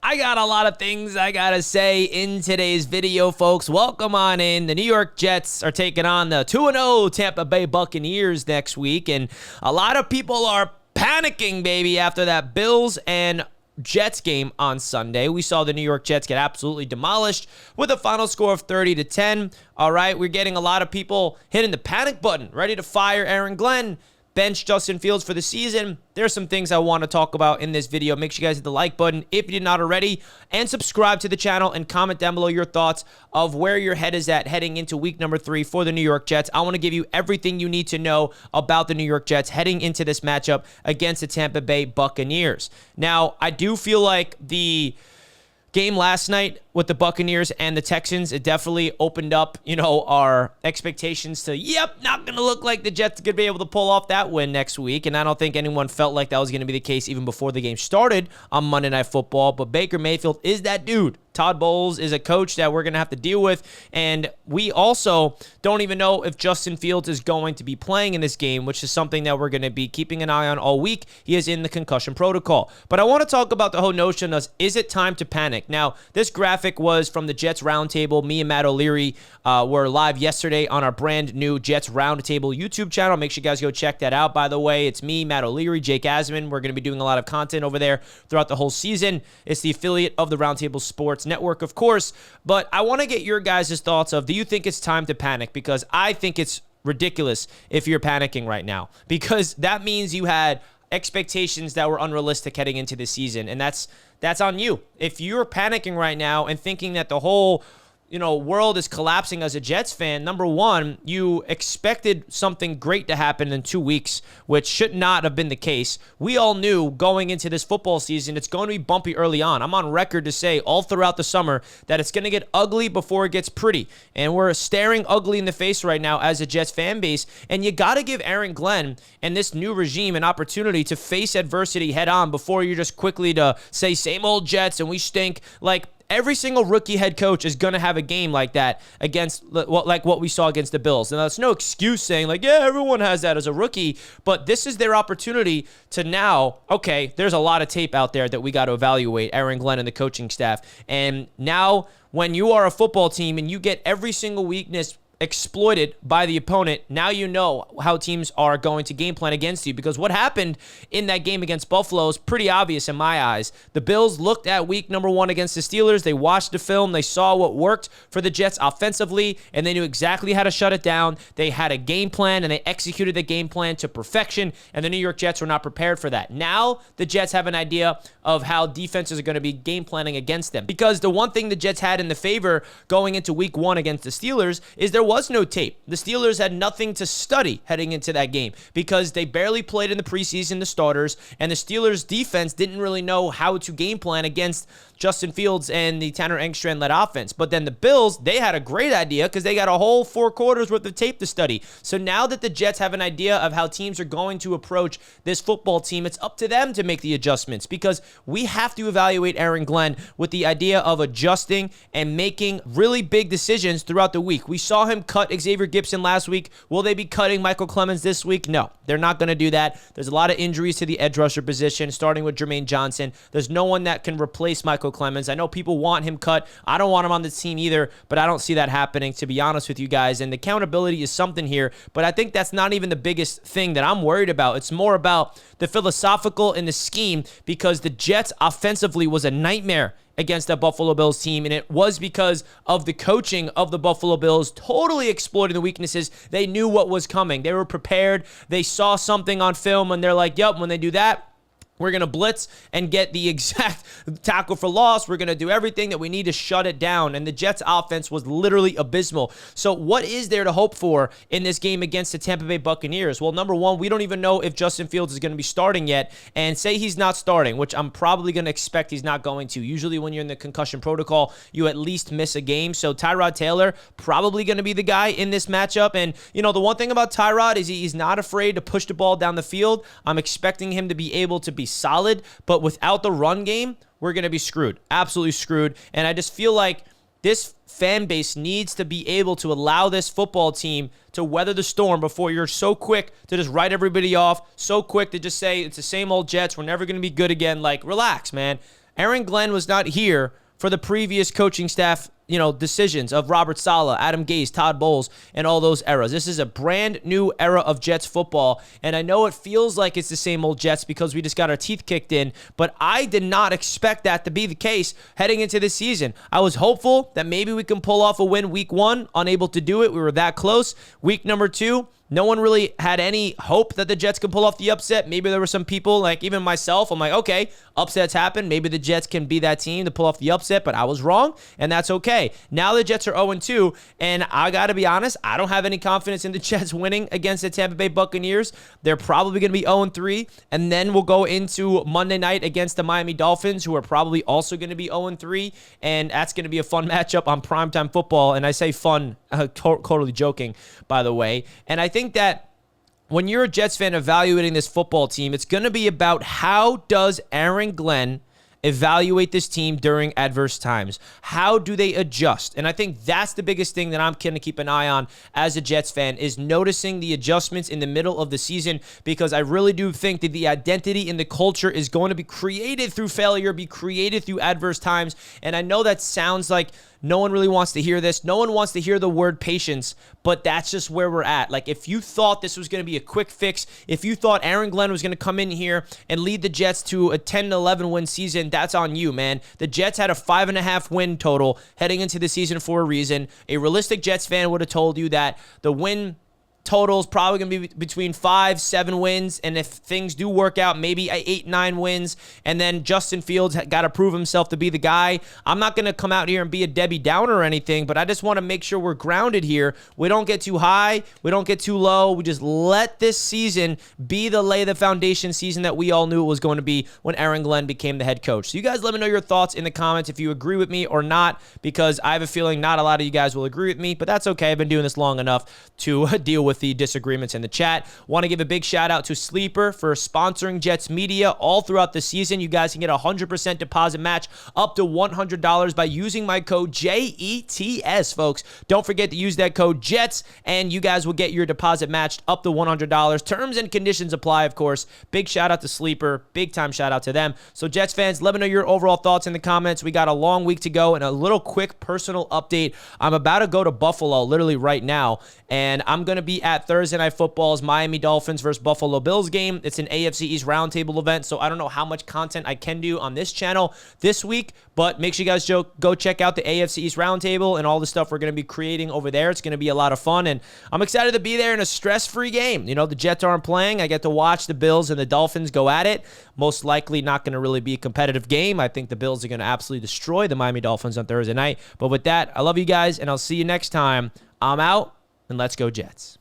I got a lot of things I gotta say in today's video, folks. Welcome on in. The New York Jets are taking on the 2-0 Tampa Bay Buccaneers next week, and a lot of people are panicking, baby, after that Bills and Jets game on Sunday. We saw the New York Jets get absolutely demolished with a final score of 30-10. All right, we're getting a lot of people hitting the panic button, ready to fire Aaron Glenn, bench Justin Fields for the season. There's some things I want to talk about in this video. Make sure you guys hit the like button if you did not already, and subscribe to the channel and comment down below your thoughts of where your head is at heading into week number 3 for the New York Jets. I want to give you everything you need to know about the New York Jets heading into this matchup against the Tampa Bay Buccaneers. Now, I do feel like the game last night with the Buccaneers and the Texans, it definitely opened up, our expectations to, not going to look like the Jets are going to be able to pull off that win next week. And I don't think anyone felt like that was going to be the case even before the game started on Monday Night Football. But Baker Mayfield is that dude. Todd Bowles is a coach that we're going to have to deal with. And we also don't even know if Justin Fields is going to be playing in this game, which is something that we're going to be keeping an eye on all week. He is in the concussion protocol. But I want to talk about the whole notion of, is it time to panic? Now, this graphic was from the Jets Roundtable. Me and Matt O'Leary were live yesterday on our brand new Jets Roundtable YouTube channel. Make sure you guys go check that out. By the way, it's me, Matt O'Leary, Jake Asman. We're going to be doing a lot of content over there throughout the whole season. It's the affiliate of the Roundtable Sports Network, of course. But I want to get your guys' thoughts of, do you think it's time to panic? Because I think it's ridiculous if you're panicking right now, because that means you had expectations that were unrealistic heading into the season, and that's on you. If you're panicking right now and thinking that the whole world is collapsing as a Jets fan, number one, you expected something great to happen in 2 weeks, which should not have been the case. We all knew going into this football season, it's going to be bumpy early on. I'm on record to say all throughout the summer that it's going to get ugly before it gets pretty. And we're staring ugly in the face right now as a Jets fan base. And you got to give Aaron Glenn and this new regime an opportunity to face adversity head on before you're just quickly to say, same old Jets and we stink. Like, every single rookie head coach is going to have a game like that against, like what we saw against the Bills. And that's no excuse saying, everyone has that as a rookie. But this is their opportunity to now, okay, there's a lot of tape out there that we got to evaluate, Aaron Glenn and the coaching staff. And now when you are a football team and you get every single weakness exploited by the opponent, now you know how teams are going to game plan against you, because what happened in that game against Buffalo is pretty obvious in my eyes. The Bills looked at week number 1 against the Steelers. They watched the film. They saw what worked for the Jets offensively, and they knew exactly how to shut it down. They had a game plan, and they executed the game plan to perfection, and the New York Jets were not prepared for that. Now the Jets have an idea of how defenses are going to be game planning against them, because the one thing the Jets had in the favor going into week 1 against the Steelers is there was no tape. The Steelers had nothing to study heading into that game because they barely played in the preseason, the starters, and the Steelers defense didn't really know how to game plan against Justin Fields and the Tanner Engstrand-led offense. But then the Bills, they had a great idea because they got a whole 4 quarters worth of tape to study. So now that the Jets have an idea of how teams are going to approach this football team, it's up to them to make the adjustments, because we have to evaluate Aaron Glenn with the idea of adjusting and making really big decisions throughout the week. We saw him cut Xavier Gibson last week. Will they be cutting Michael Clemens this week? No, they're not going to do that. There's a lot of injuries to the edge rusher position, starting with Jermaine Johnson. There's no one that can replace Michael Clemens. I know people want him cut. I don't want him on the team either, but I don't see that happening, to be honest with you guys. And the accountability is something here, but I think that's not even the biggest thing that I'm worried about. It's more about the philosophical and the scheme, because the Jets offensively was a nightmare against that Buffalo Bills team, and it was because of the coaching of the Buffalo Bills totally exploiting the weaknesses. They knew what was coming. They were prepared. They saw something on film, and they're like, yep, when they do that, we're going to blitz and get the exact tackle for loss. We're going to do everything that we need to shut it down. And the Jets offense was literally abysmal. So what is there to hope for in this game against the Tampa Bay Buccaneers? Well, number one, we don't even know if Justin Fields is going to be starting yet. And say he's not starting, which I'm probably going to expect he's not going to. Usually when you're in the concussion protocol, you at least miss a game. So Tyrod Taylor probably going to be the guy in this matchup. And, the one thing about Tyrod is he's not afraid to push the ball down the field. I'm expecting him to be able to be solid, but without the run game, we're going to be screwed. Absolutely screwed. And I just feel like this fan base needs to be able to allow this football team to weather the storm before you're so quick to just write everybody off, so quick to just say it's the same old Jets, we're never going to be good again. Like, relax, man. Aaron Glenn was not here for the previous coaching staff, decisions of Robert Saleh, Adam Gase, Todd Bowles, and all those eras. This is a brand new era of Jets football, and I know it feels like it's the same old Jets because we just got our teeth kicked in, but I did not expect that to be the case heading into this season. I was hopeful that maybe we can pull off a win week 1, unable to do it. We were that close. Week number 2, no one really had any hope that the Jets could pull off the upset. Maybe there were some people, like even myself, I'm like, okay, upsets happen. Maybe the Jets can be that team to pull off the upset, but I was wrong, and that's okay. Now the Jets are 0-2, and I got to be honest, I don't have any confidence in the Jets winning against the Tampa Bay Buccaneers. They're probably going to be 0-3, and then we'll go into Monday night against the Miami Dolphins, who are probably also going to be 0-3, and that's going to be a fun matchup on primetime football, and I say fun, totally joking, by the way, and I think that when you're a Jets fan evaluating this football team, it's going to be about how does Aaron Glenn evaluate this team during adverse times? How do they adjust? And I think that's the biggest thing that I'm going to keep an eye on as a Jets fan, is noticing the adjustments in the middle of the season, because I really do think that the identity and the culture is going to be created through failure, be created through adverse times. And I know that sounds like no one really wants to hear this. No one wants to hear the word patience, but that's just where we're at. Like, if you thought this was going to be a quick fix, if you thought Aaron Glenn was going to come in here and lead the Jets to a 10-11 win season, that's on you, man. The Jets had a 5.5 win total heading into the season for a reason. A realistic Jets fan would have told you that the win total is probably going to be between 5-7 wins, and if things do work out, maybe 8-9 wins, and then Justin Fields got to prove himself to be the guy. I'm not going to come out here and be a Debbie Downer or anything, but I just want to make sure we're grounded here. We don't get too high, we don't get too low. We just let this season be the lay the foundation season that we all knew it was going to be when Aaron Glenn became the head coach. So you guys let me know your thoughts in the comments if you agree with me or not, because I have a feeling not a lot of you guys will agree with me, but that's okay. I've been doing this long enough to deal with the disagreements in the chat. Want to give a big shout out to Sleeper for sponsoring Jets Media all throughout the season. You guys can get a 100% deposit match up to $100 by using my code JETS, folks. Don't forget to use that code JETS, and you guys will get your deposit matched up to $100. Terms and conditions apply, of course. Big shout out to Sleeper. Big time shout out to them. So Jets fans, let me know your overall thoughts in the comments. We got a long week to go, and a little quick personal update. I'm about to go to Buffalo literally right now, and I'm going to be at Thursday Night Football's Miami Dolphins versus Buffalo Bills game. It's an AFC East roundtable event, so I don't know how much content I can do on this channel this week, but make sure you guys go check out the AFC East roundtable and all the stuff we're going to be creating over there. It's going to be a lot of fun, and I'm excited to be there in a stress-free game. The Jets aren't playing. I get to watch the Bills and the Dolphins go at it. Most likely not going to really be a competitive game. I think the Bills are going to absolutely destroy the Miami Dolphins on Thursday night. But with that, I love you guys, and I'll see you next time. I'm out, and let's go Jets.